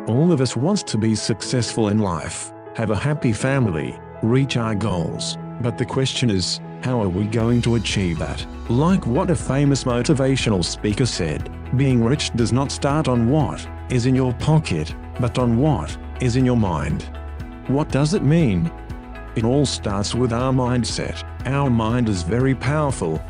All of us wants to be successful in life, have a happy family, reach our goals. But the question is, how are we going to achieve that? Like what a famous motivational speaker said, being rich does not start on what is in your pocket, but on what is in your mind. What does it mean? It all starts with our mindset. Our mind is very powerful.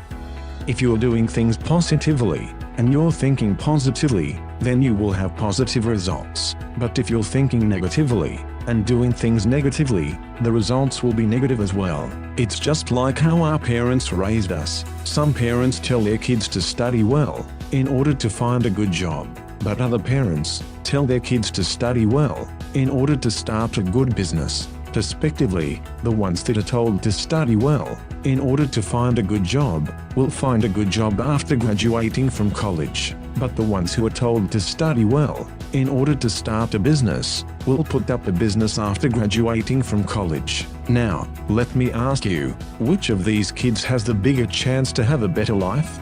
If you're doing things positively, and you're thinking positively, then you will have positive results. But if you're thinking negatively, and doing things negatively, the results will be negative as well. It's just like how our parents raised us. Some parents tell their kids to study well, in order to find a good job. But other parents tell their kids to study well, in order to start a good business. Respectively, the ones that are told to study well, in order to find a good job, will find a good job after graduating from college. But the ones who are told to study well, in order to start a business, will put up a business after graduating from college. Now, let me ask you, which of these kids has the bigger chance to have a better life?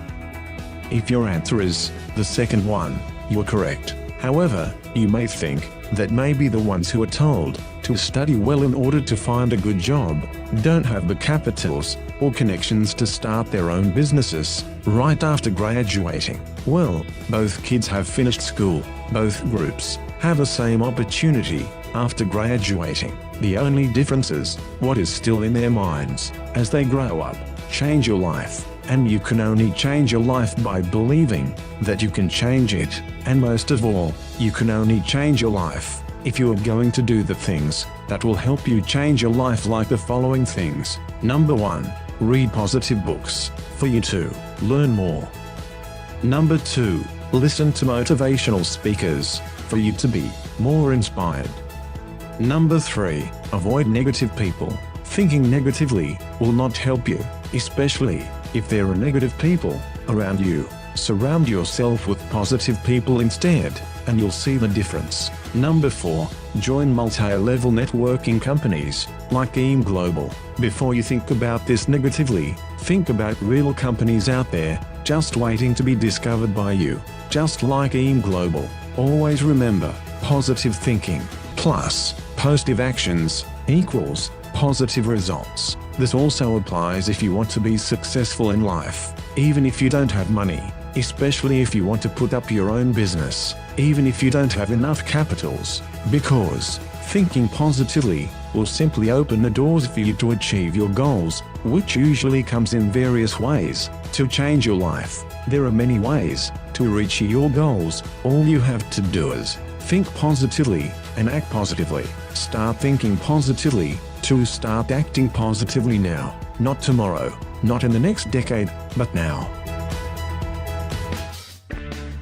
If your answer is the second one, you are correct. However, you may think that maybe the ones who are told to study well in order to find a good job don't have the capitals or connections to start their own businesses right after graduating. Well, both kids have finished school. Both groups have the same opportunity after graduating. The only difference is what is still in their minds as they grow up. Change your life, and you can only change your life by believing that you can change it. And most of all, you can only change your life if you are going to do the things that will help you change your life, like the following things. Number 1. Read positive books for you to learn more. Number 2. Listen to motivational speakers for you to be more inspired. Number 3. Avoid negative people. Thinking negatively will not help you, especially if there are negative people around you. Surround yourself with positive people instead, and you'll see the difference. Number 4. Join multi-level networking companies like EAM Global. Before you think about this negatively, think about real companies out there just waiting to be discovered by you, just like EAM Global. Always remember, positive thinking plus positive actions equals positive results. This also applies if you want to be successful in life, even if you don't have money, especially if you want to put up your own business, even if you don't have enough capitals, because thinking positively will simply open the doors for you to achieve your goals, which usually comes in various ways. To change your life, there are many ways to reach your goals. All you have to do is think positively and act positively. Start thinking positively to start acting positively now, not tomorrow, not in the next decade, but now.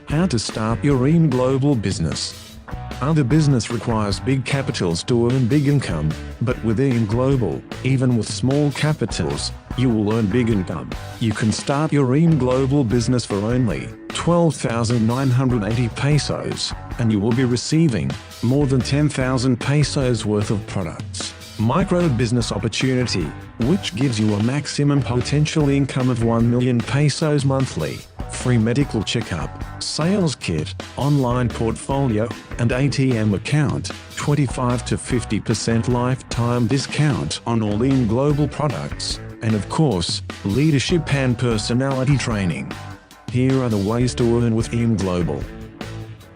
How to start your EAM Global business. Other business requires big capitals to earn big income, but with EAM Global, even with small capitals, you will earn big income. You can start your EAM Global business for only 12,980 pesos, and you will be receiving more than 10,000 pesos worth of products. Micro business opportunity, which gives you a maximum potential income of 1 million pesos monthly. Free medical checkup, sales kit, online portfolio, and ATM account. 25 to 50% lifetime discount on all EAM Global products. And of course, leadership and personality training. Here are the ways to earn with EAM Global.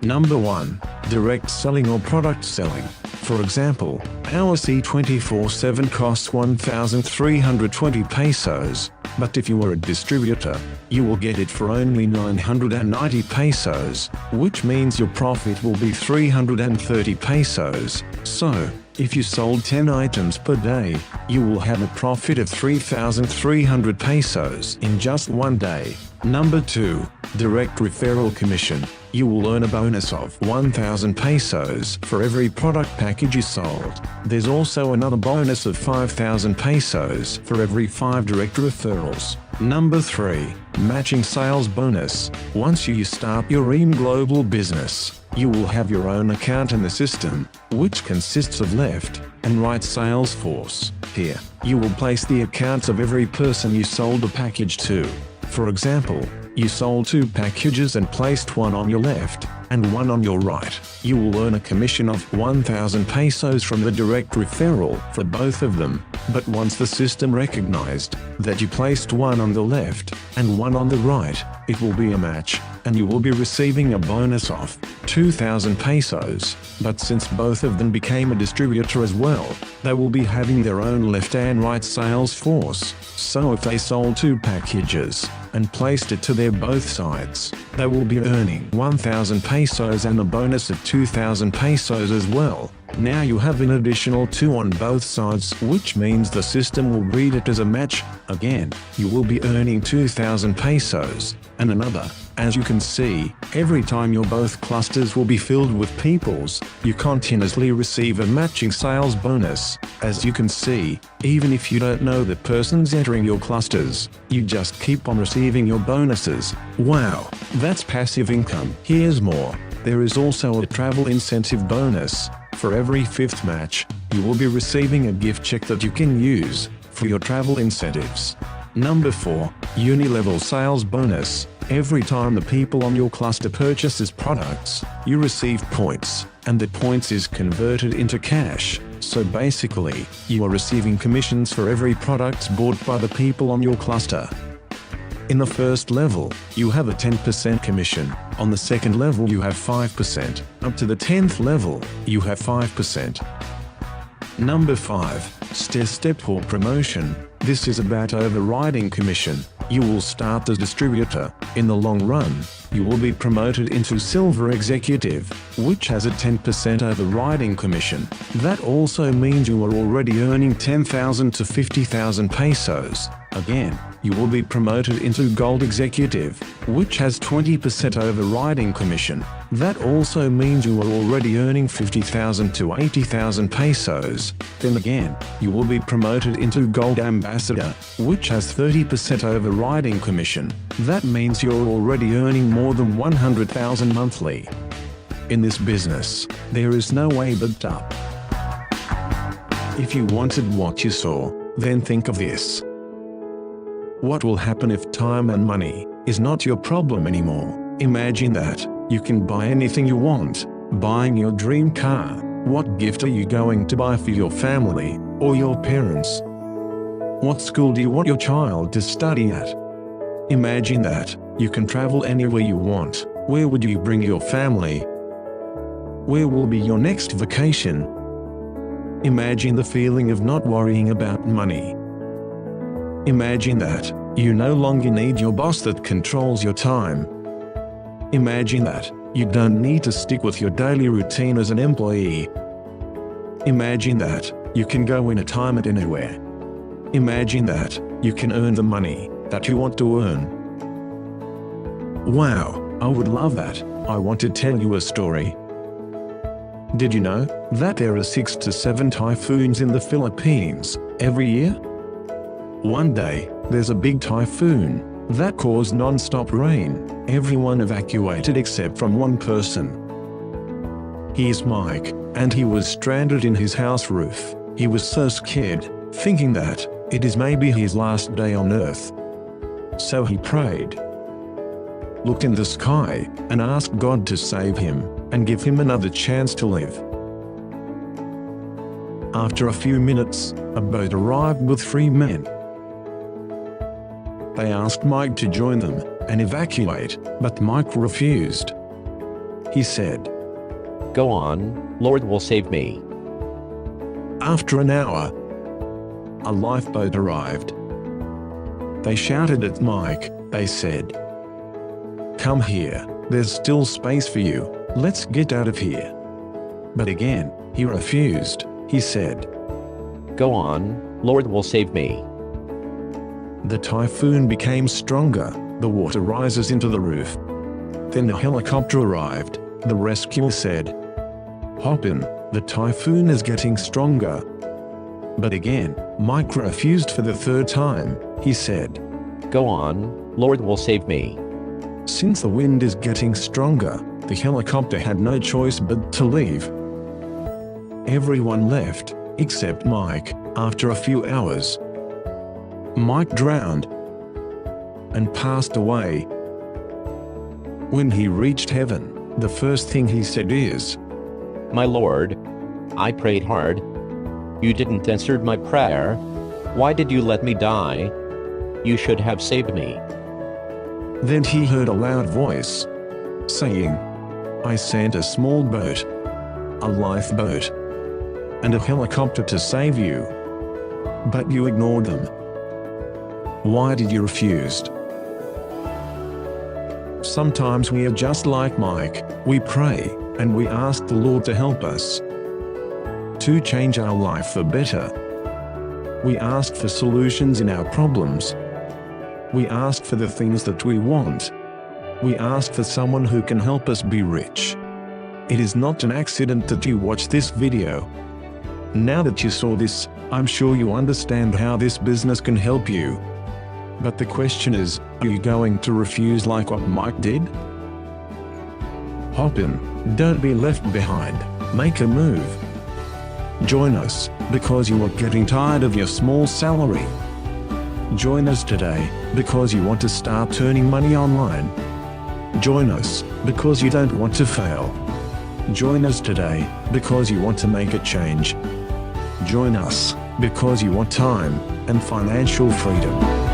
Number 1. Direct selling or product selling. For example, our C24/7 costs 1,320 pesos, but if you are a distributor, you will get it for only 990 pesos, which means your profit will be 330 pesos. So, if you sold 10 items per day, you will have a profit of 3,300 pesos in just one day. Number 2. Direct referral commission. You will earn a bonus of 1,000 pesos for every product package you sold. There's also another bonus of 5,000 pesos for every 5 direct referrals. Number 3. Matching sales bonus. Once you start your EAM Global business, you will have your own account in the system, which consists of left and right sales force. Here, you will place the accounts of every person you sold a package to. For example, you sold 2 packages and placed one on your left and one on your right. You will earn a commission of 1,000 pesos from the direct referral for both of them. But once the system recognized that you placed one on the left and one on the right, it will be a match, and you will be receiving a bonus of 2,000 pesos. But since both of them became a distributor as well, they will be having their own left and right sales force. So if they sold 2 packages and placed it to their both sides, they will be earning 1,000 pesos and a bonus of 2,000 pesos as well. Now you have an additional 2 on both sides, which means the system will read it as a match. Again, you will be earning 2,000 pesos and another. As you can see, every time your both clusters will be filled with peoples, you continuously receive a matching sales bonus. As you can see, even if you don't know the persons entering your clusters, you just keep on receiving your bonuses. Wow, that's passive income. Here's more. There is also a travel incentive bonus. For every 5th match, you will be receiving a gift check that you can use for your travel incentives. Number 4, Unilevel Sales Bonus. Every time the people on your cluster purchases products, you receive points, and the points is converted into cash. So basically, you are receiving commissions for every product bought by the people on your cluster. In the first level, you have a 10% commission. On the second level you have 5%. Up to the 10th level, you have 5%. Number 5, Step or Promotion. This is about overriding commission. You will start as distributor. In the long run, you will be promoted into Silver Executive, which has a 10% overriding commission. That also means you are already earning 10,000 to 50,000 pesos. Again, you will be promoted into Gold Executive, which has 20% overriding commission. That also means you are already earning 50,000 to 80,000 pesos. Then again, you will be promoted into Gold Ambassador, which has 30% overriding commission. That means you're already earning more than 100,000 monthly. In this business, there is no way but up. If you wanted what you saw, then think of this. What will happen if time and money is not your problem anymore? Imagine that you can buy anything you want, buying your dream car. What gift are you going to buy for your family or your parents? What school do you want your child to study at? Imagine that you can travel anywhere you want. Where would you bring your family? Where will be your next vacation? Imagine the feeling of not worrying about money. Imagine that you no longer need your boss that controls your time. Imagine that you don't need to stick with your daily routine as an employee. Imagine that you can go anytime and anywhere. Imagine that you can earn the money that you want to earn. Wow, I would love that. I want to tell you a story. Did you know that there are 6 to 7 typhoons in the Philippines every year? One day, there's a big typhoon that caused non-stop rain. Everyone evacuated except from one person. He's Mike, and he was stranded in his house roof. He was so scared, thinking that it is maybe his last day on earth. So he prayed, looked in the sky, and asked God to save him and give him another chance to live. After a few minutes, a boat arrived with 3 men. They asked Mike to join them and evacuate, but Mike refused. He said, "Go on, Lord will save me." After an hour, a lifeboat arrived. They shouted at Mike. They said, "Come here, there's still space for you, let's get out of here." But again, he refused. He said, "Go on, Lord will save me." The typhoon became stronger, the water rises into the roof. Then a helicopter arrived. The rescuer said, "Hop in, the typhoon is getting stronger." But again, Mike refused for the 3rd time. He said, "Go on, Lord will save me." Since the wind is getting stronger, the helicopter had no choice but to leave. Everyone left, except Mike. After a few hours, Mike drowned and passed away. When he reached heaven, The first thing he said is, My Lord, I prayed hard. You didn't answer my prayer. Why did you let me die? You should have saved me. Then he heard a loud voice saying, I sent a small boat, a lifeboat, and a helicopter to save you. But you ignored them. Why did you refuse? Sometimes we are just like Mike. We pray, and we ask the Lord to help us to change our life for better. We ask for solutions in our problems. We ask for the things that we want. We ask for someone who can help us be rich. It is not an accident that you watched this video. Now that you saw this, I'm sure you understand how this business can help you. But the question is, are you going to refuse like what Mike did? Hop in, don't be left behind, make a move. Join us, because you are getting tired of your small salary. Join us today, because you want to start earning money online. Join us, because you don't want to fail. Join us today, because you want to make a change. Join us, because you want time and financial freedom.